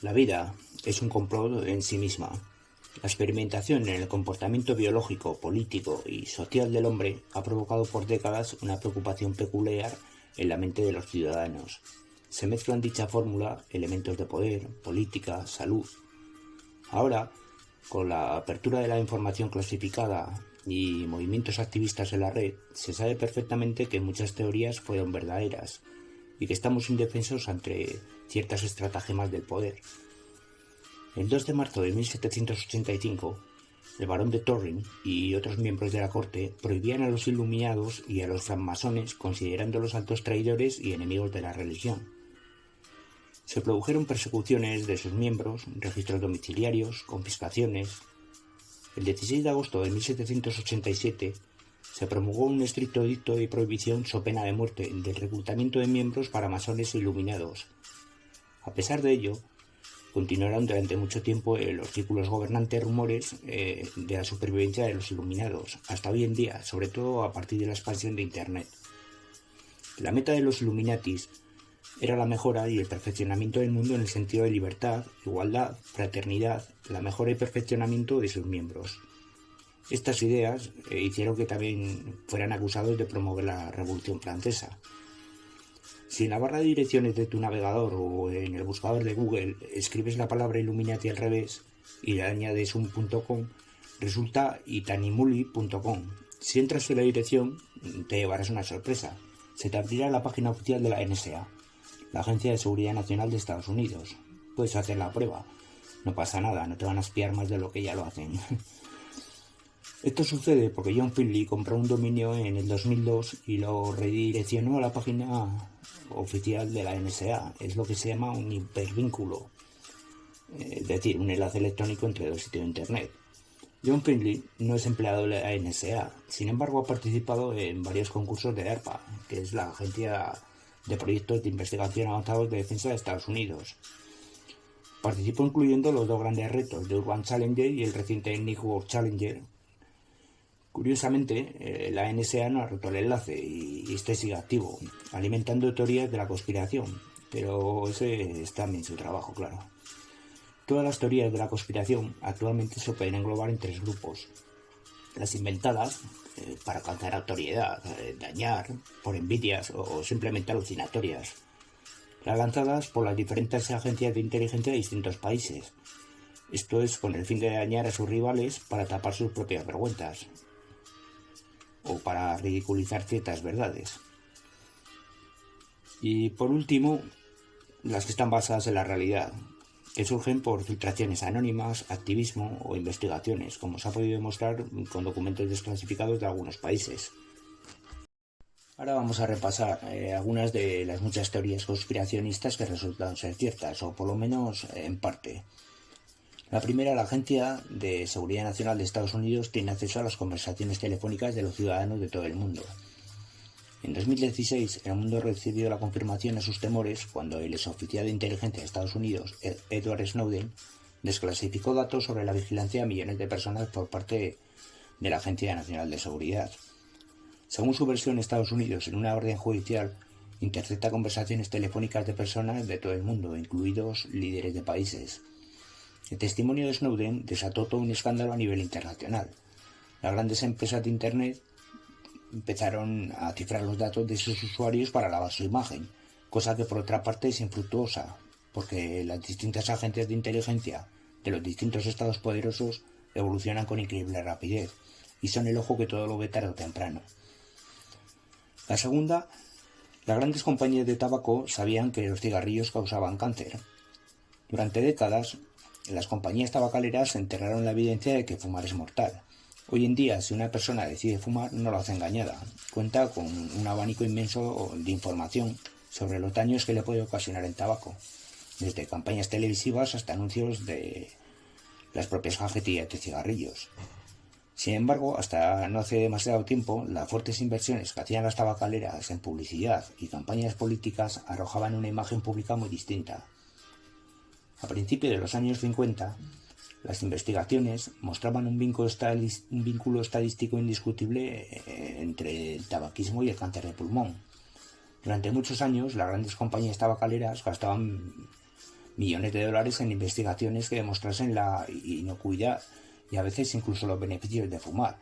La vida es un complot en sí misma. La experimentación en el comportamiento biológico, político y social del hombre ha provocado por décadas una preocupación peculiar en la mente de los ciudadanos. Se mezclan en dicha fórmula elementos de poder, política, salud. Ahora, con la apertura de la información clasificada y movimientos activistas en la red, se sabe perfectamente que muchas teorías fueron verdaderas y que estamos indefensos ante ciertas estratagemas del poder. El 2 de marzo de 1785, el barón de Torrin y otros miembros de la corte prohibían a los iluminados y a los francmasones, considerándolos altos traidores y enemigos de la religión. Se produjeron persecuciones de sus miembros, registros domiciliarios, confiscaciones. El 16 de agosto de 1787 se promulgó un estricto edicto de prohibición so pena de muerte del reclutamiento de miembros para masones e iluminados. A pesar de ello, continuaron durante mucho tiempo los círculos gobernantes rumores de la supervivencia de los iluminados, hasta hoy en día, sobre todo a partir de la expansión de Internet. La meta de los Illuminatis era la mejora y el perfeccionamiento del mundo en el sentido de libertad, igualdad, fraternidad, la mejora y perfeccionamiento de sus miembros. Estas ideas hicieron que también fueran acusados de promover la Revolución Francesa. Si en la barra de direcciones de tu navegador o en el buscador de Google escribes la palabra Illuminati al revés y le añades un .com, resulta itanimuli.com. Si entras en la dirección, te llevarás una sorpresa. Se te abrirá la página oficial de la NSA, la Agencia de Seguridad Nacional de Estados Unidos. Puedes hacer la prueba. No pasa nada, no te van a espiar más de lo que ya lo hacen. Esto sucede porque John Finley compró un dominio en el 2002 y lo redireccionó a la página oficial de la NSA. Es lo que se llama un hipervínculo, es decir, un enlace electrónico entre dos sitios de Internet. John Finley no es empleado de la NSA, sin embargo ha participado en varios concursos de ARPA, que es la Agencia de Proyectos de Investigación Avanzados de Defensa de Estados Unidos. Participó incluyendo los dos grandes retos de Urban Challenger y el reciente Network Challenger. Curiosamente, la NSA no ha roto el enlace y este sigue activo, alimentando teorías de la conspiración, pero ese es también su trabajo, claro. Todas las teorías de la conspiración actualmente se pueden englobar en tres grupos. Las inventadas, para alcanzar autoridad, dañar, por envidias o simplemente alucinatorias. Las lanzadas por las diferentes agencias de inteligencia de distintos países. Esto es con el fin de dañar a sus rivales para tapar sus propias vergüenzas o para ridiculizar ciertas verdades. Y por último, las que están basadas en la realidad, que surgen por filtraciones anónimas, activismo o investigaciones, como se ha podido demostrar con documentos desclasificados de algunos países. Ahora vamos a repasar algunas de las muchas teorías conspiracionistas que resultan ser ciertas, o por lo menos en parte. La primera, la Agencia de Seguridad Nacional de Estados Unidos tiene acceso a las conversaciones telefónicas de los ciudadanos de todo el mundo. En 2016, el mundo recibió la confirmación a sus temores cuando el exoficial de inteligencia de Estados Unidos, Edward Snowden, desclasificó datos sobre la vigilancia de millones de personas por parte de la Agencia Nacional de Seguridad. Según su versión, Estados Unidos, en una orden judicial, intercepta conversaciones telefónicas de personas de todo el mundo, incluidos líderes de países. El testimonio de Snowden desató todo un escándalo a nivel internacional. Las grandes empresas de Internet empezaron a cifrar los datos de sus usuarios para lavar su imagen, cosa que por otra parte es infructuosa, porque las distintas agencias de inteligencia de los distintos estados poderosos evolucionan con increíble rapidez y son el ojo que todo lo ve tarde o temprano. La segunda, las grandes compañías de tabaco sabían que los cigarrillos causaban cáncer. Durante décadas, las compañías tabacaleras enterraron la evidencia de que fumar es mortal. Hoy en día, si una persona decide fumar, no lo hace engañada. Cuenta con un abanico inmenso de información sobre los daños que le puede ocasionar el tabaco, desde campañas televisivas hasta anuncios de las propias cajetillas de cigarrillos. Sin embargo, hasta no hace demasiado tiempo, las fuertes inversiones que hacían las tabacaleras en publicidad y campañas políticas arrojaban una imagen pública muy distinta. A principios de los años 50, las investigaciones mostraban un vínculo estadístico indiscutible entre el tabaquismo y el cáncer de pulmón. Durante muchos años, las grandes compañías tabacaleras gastaban millones de dólares en investigaciones que demostrasen la inocuidad y a veces incluso los beneficios de fumar.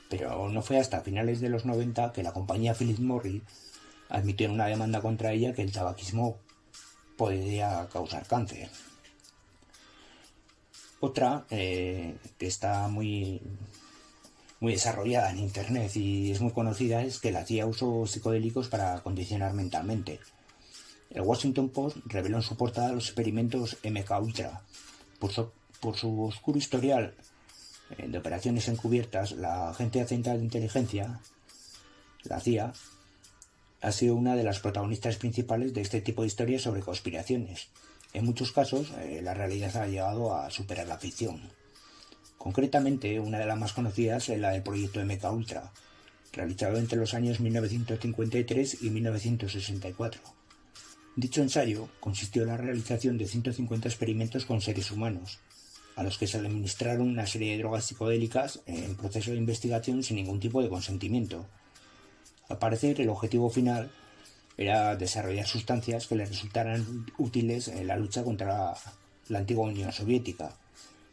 Pero no fue hasta finales de los 90 que la compañía Philip Morris admitió en una demanda contra ella que el tabaquismo podría causar cáncer. Otra que está muy desarrollada en internet y es muy conocida es que la CIA usó psicodélicos para condicionar mentalmente. El Washington Post reveló en su portada los experimentos MKUltra. Por su oscuro historial de operaciones encubiertas, la Agencia Central de Inteligencia, la CIA, ha sido una de las protagonistas principales de este tipo de historias sobre conspiraciones. En muchos casos, la realidad ha llegado a superar la ficción. Concretamente, una de las más conocidas es la del proyecto MKUltra, realizado entre los años 1953 y 1964. Dicho ensayo consistió en la realización de 150 experimentos con seres humanos, a los que se administraron una serie de drogas psicodélicas en proceso de investigación sin ningún tipo de consentimiento. Al parecer, el objetivo final era desarrollar sustancias que les resultaran útiles en la lucha contra la antigua Unión Soviética,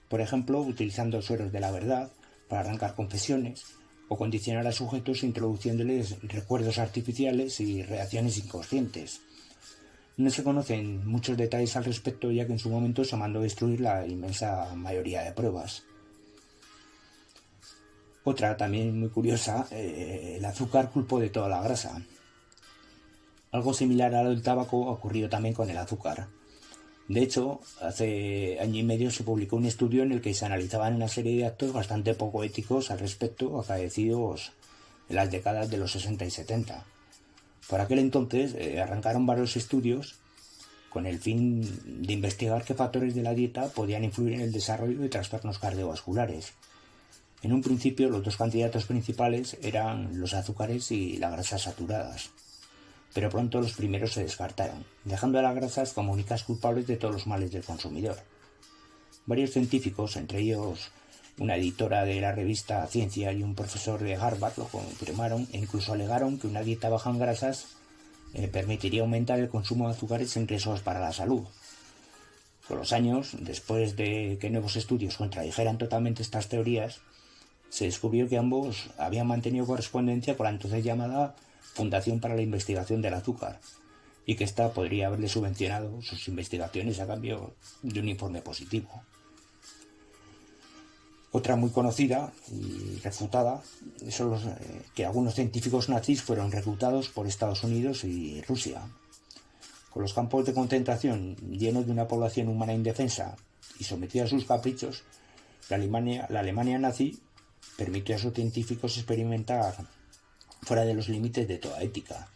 por ejemplo, utilizando sueros de la verdad para arrancar confesiones o condicionar a sujetos introduciéndoles recuerdos artificiales y reacciones inconscientes. No se conocen muchos detalles al respecto, ya que en su momento se mandó destruir la inmensa mayoría de pruebas. Otra, también muy curiosa, el azúcar culpó de toda la grasa. Algo similar a lo del tabaco ha ocurrido también con el azúcar. De hecho, hace año y medio se publicó un estudio en el que se analizaban una serie de actos bastante poco éticos al respecto acaecidos en las décadas de los 60 y 70. Por aquel entonces arrancaron varios estudios con el fin de investigar qué factores de la dieta podían influir en el desarrollo de trastornos cardiovasculares. En un principio, los dos candidatos principales eran los azúcares y las grasas saturadas, pero pronto los primeros se descartaron, dejando a las grasas como únicas culpables de todos los males del consumidor. Varios científicos, entre ellos una editora de la revista Ciencia y un profesor de Harvard, lo confirmaron e incluso alegaron que una dieta baja en grasas permitiría aumentar el consumo de azúcares sin riesgos para la salud. Con los años, después de que nuevos estudios contradijeran totalmente estas teorías, se descubrió que ambos habían mantenido correspondencia con la entonces llamada Fundación para la Investigación del Azúcar, y que ésta podría haberle subvencionado sus investigaciones a cambio de un informe positivo. Otra muy conocida y refutada son los que algunos científicos nazis fueron reclutados por Estados Unidos y Rusia. Con los campos de concentración llenos de una población humana indefensa y sometida a sus caprichos, la Alemania nazi permitió a sus científicos experimentar fuera de los límites de toda ética.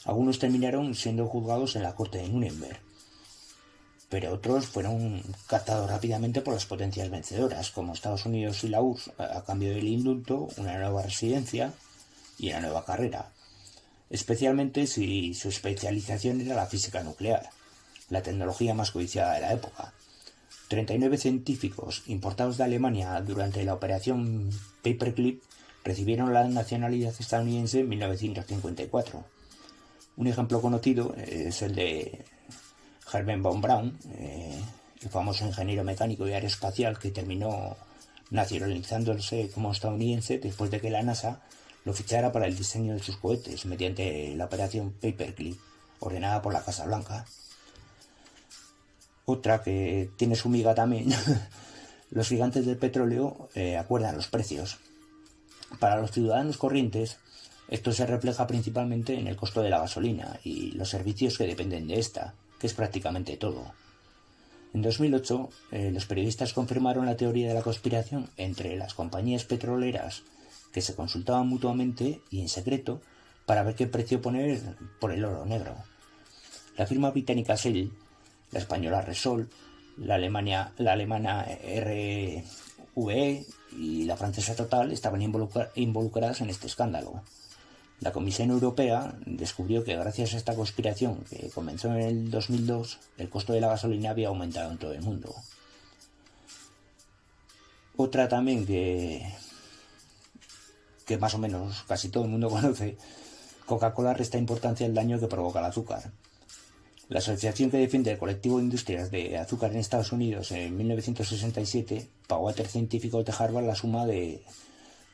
Algunos terminaron siendo juzgados en la corte de Nuremberg, pero otros fueron captados rápidamente por las potencias vencedoras, como Estados Unidos y la URSS, a cambio del indulto, una nueva residencia y una nueva carrera, especialmente si su especialización era la física nuclear, la tecnología más codiciada de la época. 39 científicos importados de Alemania durante la operación Paperclip recibieron la nacionalidad estadounidense en 1954. Un ejemplo conocido es el de Hermann von Braun, el famoso ingeniero mecánico y aeroespacial que terminó nacionalizándose como estadounidense después de que la NASA lo fichara para el diseño de sus cohetes mediante la operación Paperclip, ordenada por la Casa Blanca. Otra que tiene su miga también, los gigantes del petróleo acuerdan los precios. Para los ciudadanos corrientes, esto se refleja principalmente en el costo de la gasolina y los servicios que dependen de esta, que es prácticamente todo. En 2008, los periodistas confirmaron la teoría de la conspiración entre las compañías petroleras que se consultaban mutuamente y en secreto para ver qué precio poner por el oro negro. La firma británica Shell, la española Repsol, la alemana RWE y la francesa Total estaban involucradas en este escándalo. La Comisión Europea descubrió que gracias a esta conspiración, que comenzó en el 2002, el costo de la gasolina había aumentado en todo el mundo. Otra también que más o menos casi todo el mundo conoce, Coca-Cola resta importancia al daño que provoca el azúcar. La asociación que defiende el colectivo de industrias de azúcar en Estados Unidos en 1967 pagó a 3 científicos de Harvard la suma de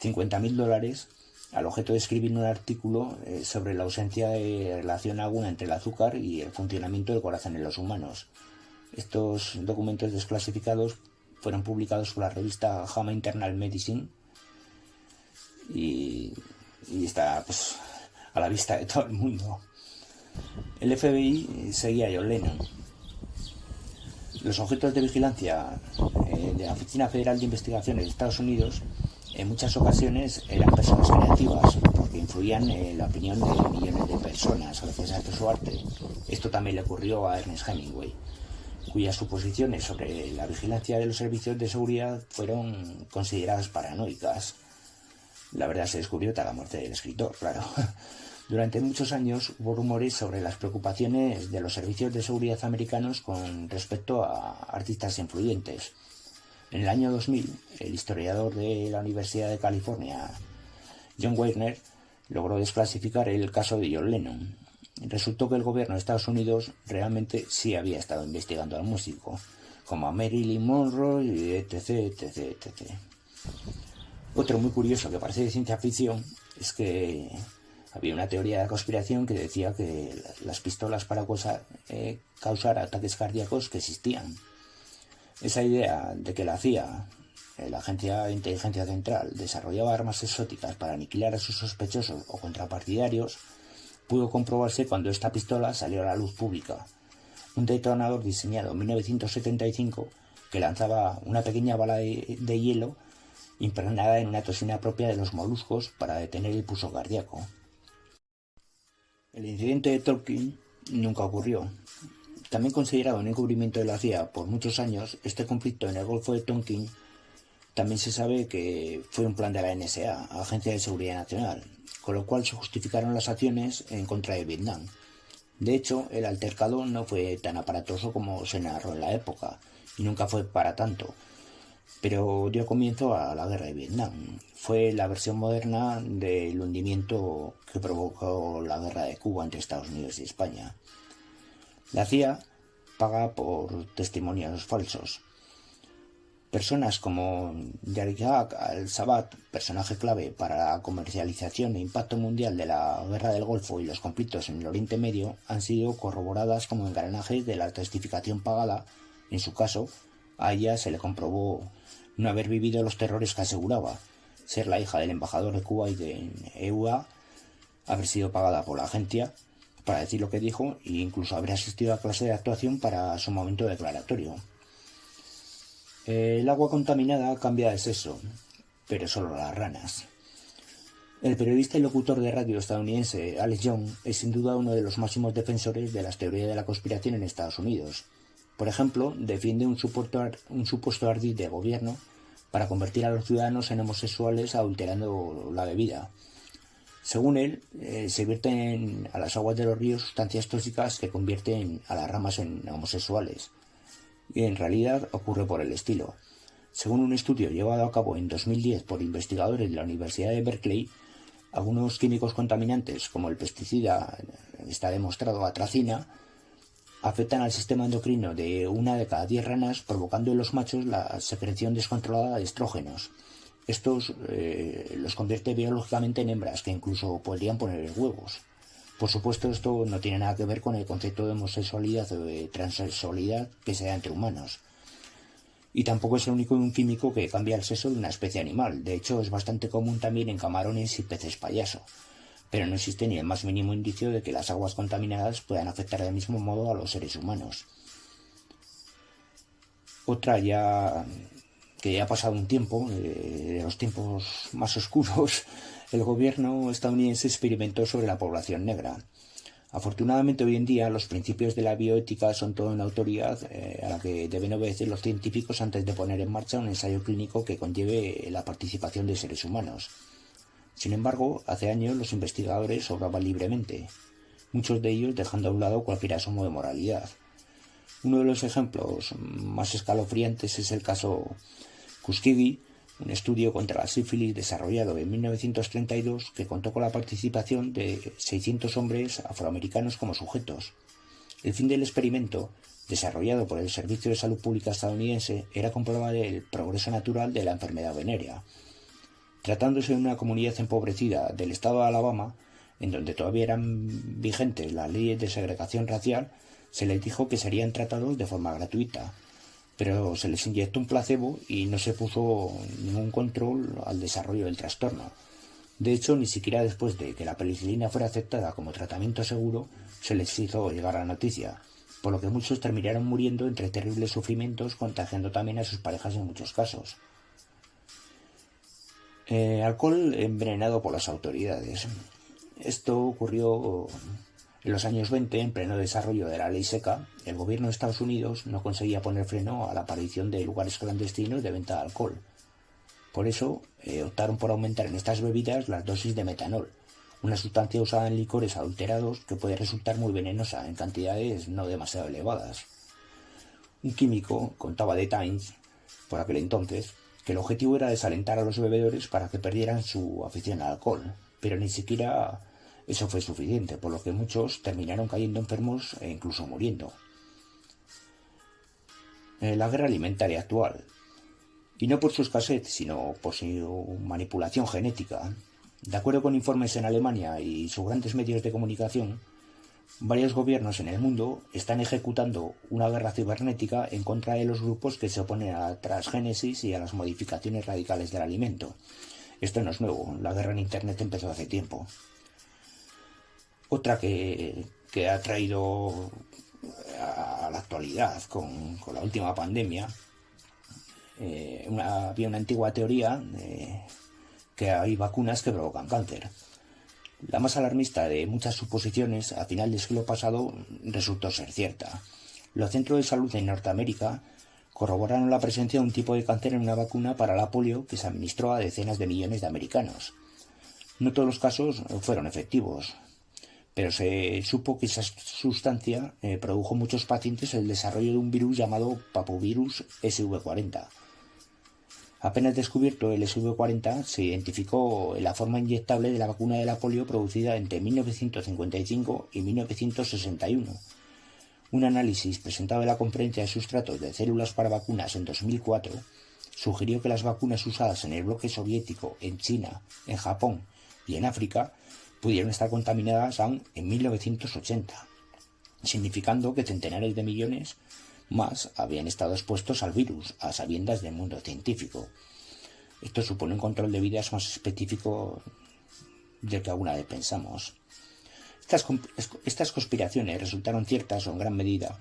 $50.000 al objeto de escribir un artículo sobre la ausencia de relación alguna entre el azúcar y el funcionamiento del corazón en los humanos. Estos documentos desclasificados fueron publicados por la revista JAMA Internal Medicine y está pues a la vista de todo el mundo. El FBI seguía a John Lennon. Los objetos de vigilancia de la Oficina Federal de Investigaciones de Estados Unidos en muchas ocasiones eran personas creativas porque influían en la opinión de millones de personas gracias a su arte. Esto también le ocurrió a Ernest Hemingway, cuyas suposiciones sobre la vigilancia de los servicios de seguridad fueron consideradas paranoicas. La verdad se descubrió tras la muerte del escritor, claro. Durante muchos años hubo rumores sobre las preocupaciones de los servicios de seguridad americanos con respecto a artistas influyentes. En el año 2000, el historiador de la Universidad de California, John Wagner, logró desclasificar el caso de John Lennon. Resultó que el gobierno de Estados Unidos realmente sí había estado investigando al músico, como a Marilyn Monroe, etc, etc, etc. Otro muy curioso que parece de ciencia ficción es que había una teoría de conspiración que decía que las pistolas para causar ataques cardíacos que existían. Esa idea de que la CIA, la Agencia de Inteligencia Central, desarrollaba armas exóticas para aniquilar a sus sospechosos o contrapartidarios, pudo comprobarse cuando esta pistola salió a la luz pública. Un detonador diseñado en 1975 que lanzaba una pequeña bala de hielo impregnada en una toxina propia de los moluscos para detener el pulso cardíaco. El incidente de Tonkin nunca ocurrió. También considerado un encubrimiento de la CIA por muchos años, este conflicto en el Golfo de Tonkin también se sabe que fue un plan de la NSA, Agencia de Seguridad Nacional, con lo cual se justificaron las acciones en contra de Vietnam. De hecho, el altercado no fue tan aparatoso como se narró en la época, y nunca fue para tanto, pero dio comienzo a la guerra de Vietnam. Fue la versión moderna del hundimiento que provocó la guerra de Cuba entre Estados Unidos y España. La CIA paga por testimonios falsos. Personas como Yariq al-Sabat, personaje clave para la comercialización e impacto mundial de la Guerra del Golfo y los conflictos en el Oriente Medio, han sido corroboradas como engranajes de la testificación pagada. En su caso, a ella se le comprobó no haber vivido los terrores que aseguraba, ser la hija del embajador de Kuwait en EUA, haber sido pagada por la agencia para decir lo que dijo e incluso haber asistido a clase de actuación para su momento declaratorio. El agua contaminada cambia de sexo, pero solo las ranas. El periodista y locutor de radio estadounidense Alex Jones es sin duda uno de los máximos defensores de las teorías de la conspiración en Estados Unidos. Por ejemplo, defiende un supuesto ardid de gobierno para convertir a los ciudadanos en homosexuales adulterando la bebida. Según él, se vierten a las aguas de los ríos sustancias tóxicas que convierten a las ramas en homosexuales. Y en realidad ocurre por el estilo. Según un estudio llevado a cabo en 2010 por investigadores de la Universidad de Berkeley, algunos químicos contaminantes, como el pesticida, está demostrado atracina, afectan al sistema endocrino de 1 de cada 10 ranas, provocando en los machos la secreción descontrolada de estrógenos. Estos los convierte biológicamente en hembras que incluso podrían poner huevos. Por supuesto, esto no tiene nada que ver con el concepto de homosexualidad o de transexualidad que se da entre humanos. Y tampoco es el único químico que cambia el sexo de una especie animal. De hecho, es bastante común también en camarones y peces payaso. Pero no existe ni el más mínimo indicio de que las aguas contaminadas puedan afectar del mismo modo a los seres humanos. Otra que ya ha pasado un tiempo, de los tiempos más oscuros, el gobierno estadounidense experimentó sobre la población negra. Afortunadamente hoy en día los principios de la bioética son toda una autoridad a la que deben obedecer los científicos antes de poner en marcha un ensayo clínico que conlleve la participación de seres humanos. Sin embargo, hace años los investigadores obraban libremente, muchos de ellos dejando a un lado cualquier asomo de moralidad. Uno de los ejemplos más escalofriantes es el caso Tuskegee, un estudio contra la sífilis desarrollado en 1932 que contó con la participación de 600 hombres afroamericanos como sujetos. El fin del experimento, desarrollado por el Servicio de Salud Pública estadounidense, era comprobar el progreso natural de la enfermedad venérea. Tratándose de una comunidad empobrecida del estado de Alabama, en donde todavía eran vigentes las leyes de segregación racial, se les dijo que serían tratados de forma gratuita, pero se les inyectó un placebo y no se puso ningún control al desarrollo del trastorno. De hecho, ni siquiera después de que la penicilina fuera aceptada como tratamiento seguro, se les hizo llegar la noticia, por lo que muchos terminaron muriendo entre terribles sufrimientos, contagiando también a sus parejas en muchos casos. Alcohol envenenado por las autoridades. Esto ocurrió en los años 20, en pleno desarrollo de la ley seca. El gobierno de Estados Unidos no conseguía poner freno a la aparición de lugares clandestinos de venta de alcohol. Por eso optaron por aumentar en estas bebidas las dosis de metanol, una sustancia usada en licores adulterados que puede resultar muy venenosa en cantidades no demasiado elevadas. Un químico contaba The Times, por aquel entonces, que el objetivo era desalentar a los bebedores para que perdieran su afición al alcohol, pero ni siquiera eso fue suficiente, por lo que muchos terminaron cayendo enfermos e incluso muriendo. La guerra alimentaria actual, y no por su escasez, sino por su manipulación genética. De acuerdo con informes en Alemania y sus grandes medios de comunicación, varios gobiernos en el mundo están ejecutando una guerra cibernética en contra de los grupos que se oponen a la transgénesis y a las modificaciones radicales del alimento. Esto no es nuevo, la guerra en Internet empezó hace tiempo. Otra que ha traído a la actualidad con la última pandemia, había una antigua teoría que hay vacunas que provocan cáncer. La más alarmista de muchas suposiciones a final del siglo pasado resultó ser cierta. Los centros de salud en Norteamérica corroboraron la presencia de un tipo de cáncer en una vacuna para la polio que se administró a decenas de millones de americanos. No todos los casos fueron efectivos, pero se supo que esa sustancia produjo en muchos pacientes el desarrollo de un virus llamado papovirus SV40. Apenas descubierto el SV40, se identificó la forma inyectable de la vacuna de la polio producida entre 1955 y 1961. Un análisis presentado en la Conferencia de Sustratos de Células para Vacunas en 2004 sugirió que las vacunas usadas en el bloque soviético, en China, en Japón y en África pudieron estar contaminadas aún en 1980, significando que centenares de millones más habían estado expuestos al virus, a sabiendas del mundo científico. Esto supone un control de vidas más específico del que alguna vez pensamos. Estas conspiraciones resultaron ciertas o en gran medida.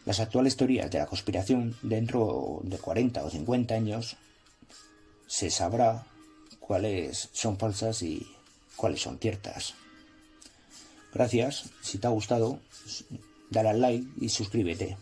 Las actuales teorías de la conspiración, dentro de 40 o 50 años, se sabrá cuáles son falsas y cuáles son ciertas. Gracias, si te ha gustado, dale al like y suscríbete.